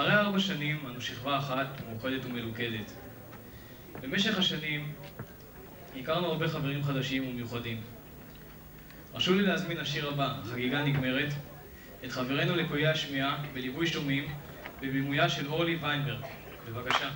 אחרי 4 שנים אנו שכבה אחת מאוחדת ומלוכדת. במשך השנים הכרנו הרבה חברים חדשים ומיוחדים. הרשו לי להזמין לשיר הבא, החגיגה נגמרת, את חברינו לקויי השמיעה בליווי שומעים בבימויה של אורלי ויינברג. בבקשה.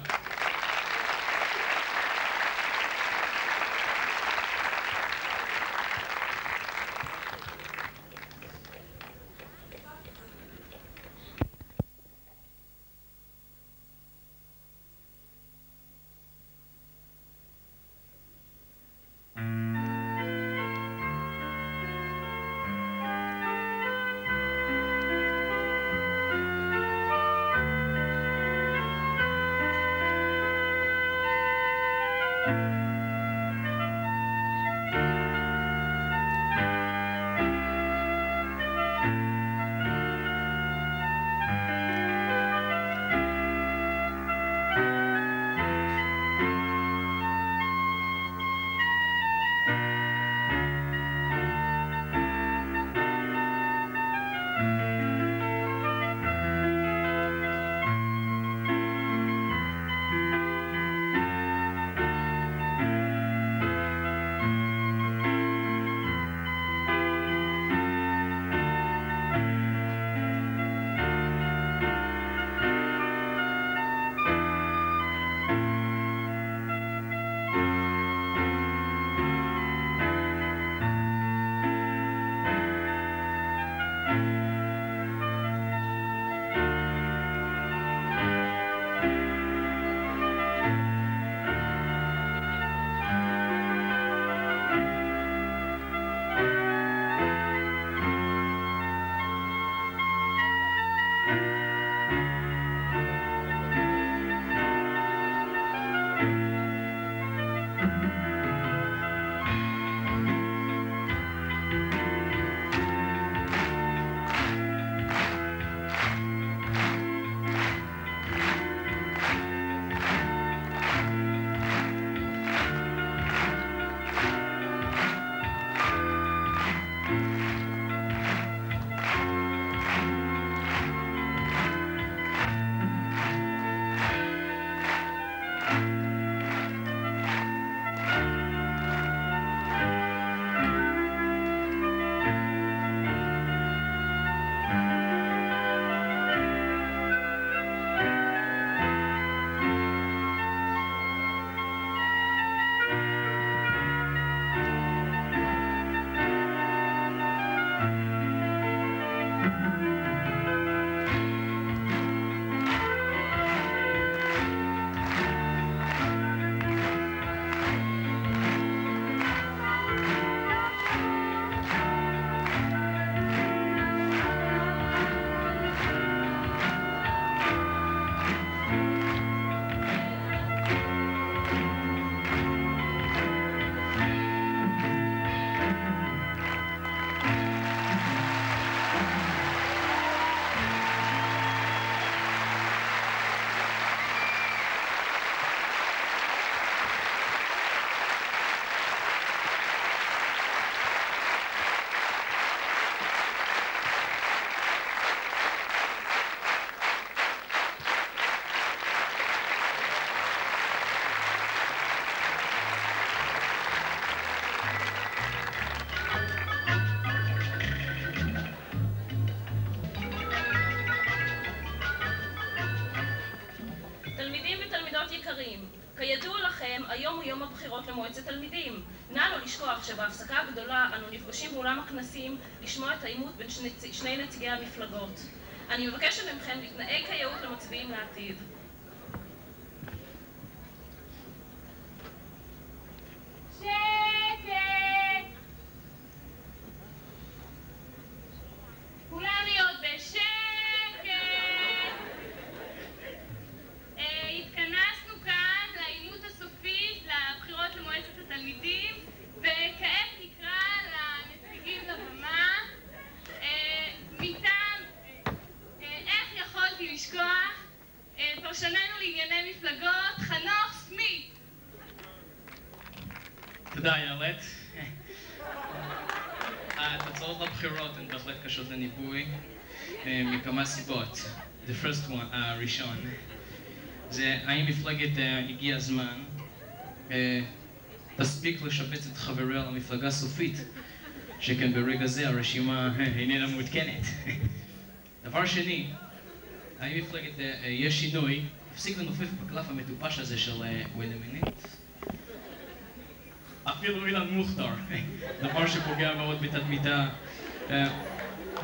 כידוע לכם, היום הוא יום הבחירות למועצת תלמידים. נא לא לשכוח שבהפסקה הגדולה אנו נפגשים באולם הכנסים לשמוע את העימות בין שני נציגי המפלגות. אני מבקשת מכם להתנהג כיאות למצביעים לעתיד. תודה, איילת. התוצאות לבחירות הן בהחלט קשות לניבוי מכמה סיבות. the first one, ראשון, זה האם מפלגת הגיע הזמן תספיק לשבץ את חבריה למפלגה סופית, שכן ברגע זה הרשימה איננה מעודכנת. דבר שני, האם מפלגת יש שינוי הפסיק לנופף בקלף המטופש הזה של ויידמינט? אפילו אילן מוכתר, דבר שפוגע מאוד בתדמיתה.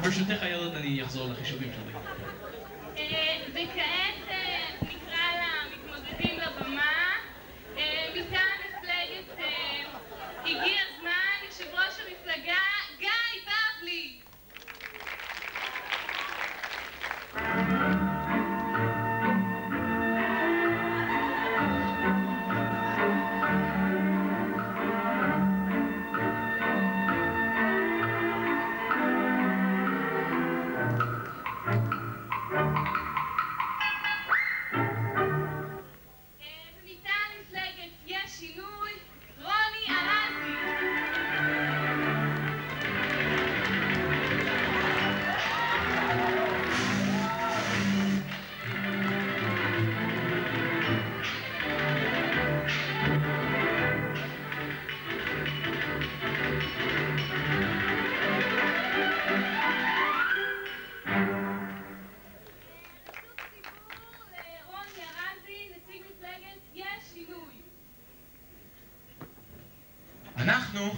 ברשותך איילת, אני אחזור לחישובים שלי. וכעת נקרא למתמודדים לבמה. מטעם מפלגת הגיע הזמן, יושב ראש המפלגה גיא בבלי. אנחנו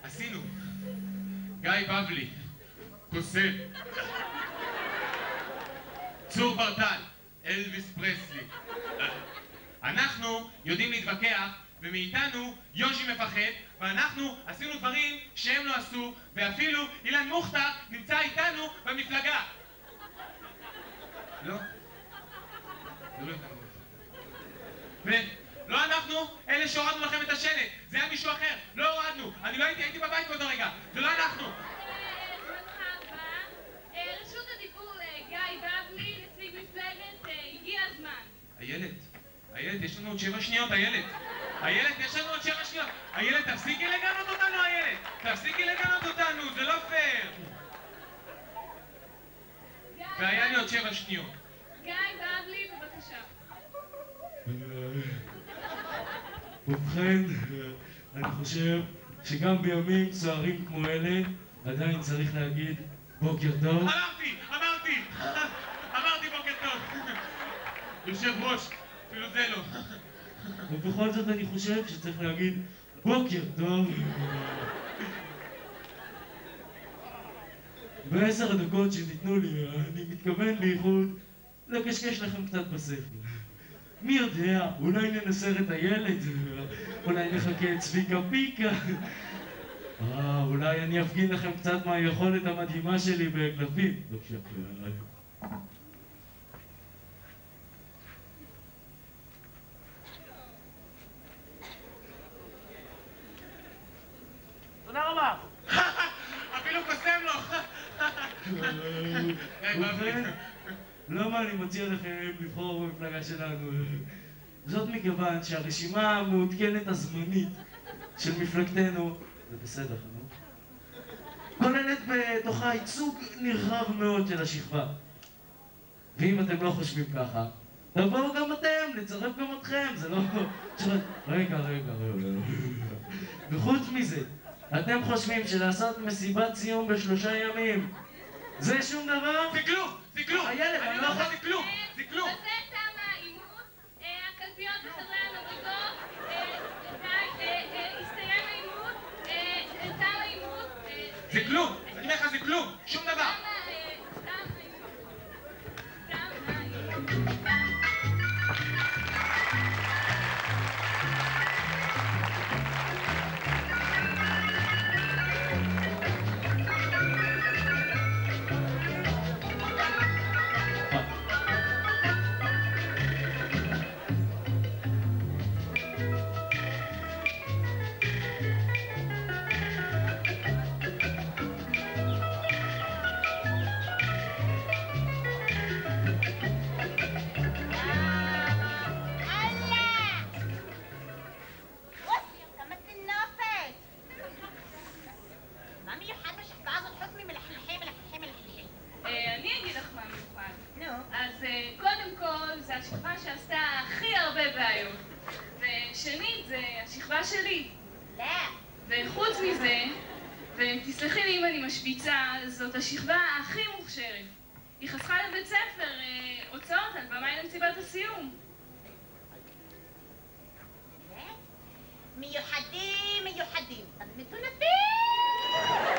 עשינו גיא בבלי, קוסם, צור ברטל, אלוויס פרסלי. אנחנו יודעים להתווכח, ומאיתנו יושי מפחד, ואנחנו עשינו דברים שהם לא עשו, ואפילו אילן מוכתר נמצא איתנו במפלגה. לא? זה לא איתנו. לא אנחנו, אלה שהורדנו לכם את השלט. זה היה מישהו אחר. לא הורדנו. אני לא הייתי בבית באותו רגע. זה לא אנחנו. רשות הדיבור לגיא בבלי, נציג מפלגת הגיע הזמן. איילת, יש לנו עוד 7 שניות, איילת. איילת, יש לנו עוד 7 שניות. איילת, תפסיקי לגנות אותנו, איילת. תפסיקי לגנות אותנו, זה לא פייר. והיה לי עוד 7 שניות. גיא בבלי, בבקשה. ובכן, אני חושב שגם בימים סוערים כמו אלה עדיין צריך להגיד בוקר טוב. אמרתי בוקר טוב. יושב ראש, אפילו זה לא. ובכל זאת אני חושב שצריך להגיד בוקר טוב. ב10 הדקות שניתנו לי, אני מתכוון בייחוד לקשקש לכם קצת בספר. מי יודע, אולי ננסר את הילד, אולי נחכה את צביקה פיקה, אולי אני אפגין לכם קצת מהיכולת המדהימה שלי בקלפים. בבקשה. תודה רבה. אפילו קוסם לו. למה אני מציע לכם לבחור במפלגה שלנו? זאת מכיוון שהרשימה המעודכנת הזמנית של מפלגתנו, זה בסדר, לא? כוללת בתוכה ייצוג נרחב מאוד של השכבה. ואם אתם לא חושבים ככה, תבואו גם אתם, נצרף גם אתכם, זה לא... רגע. וחוץ מזה, אתם חושבים שלעשות מסיבת סיום ב3 ימים זה שום דבר? זה כלום! איילת, אני לא יכול, זה כלום! בזה תם העימות, הקלפיות בחדרי המדרגות, הסתיים העימות, תם העימות. זה כלום! אני אומר לך, זה כלום! שום דבר! מזה, ותסלחי לי אם אני משוויצה, זאת השכבה הכי מוכשרת. היא חסכה לבית ספר הוצאות על במאי למסיבת הסיום. מיוחדים, אבל מטונפים!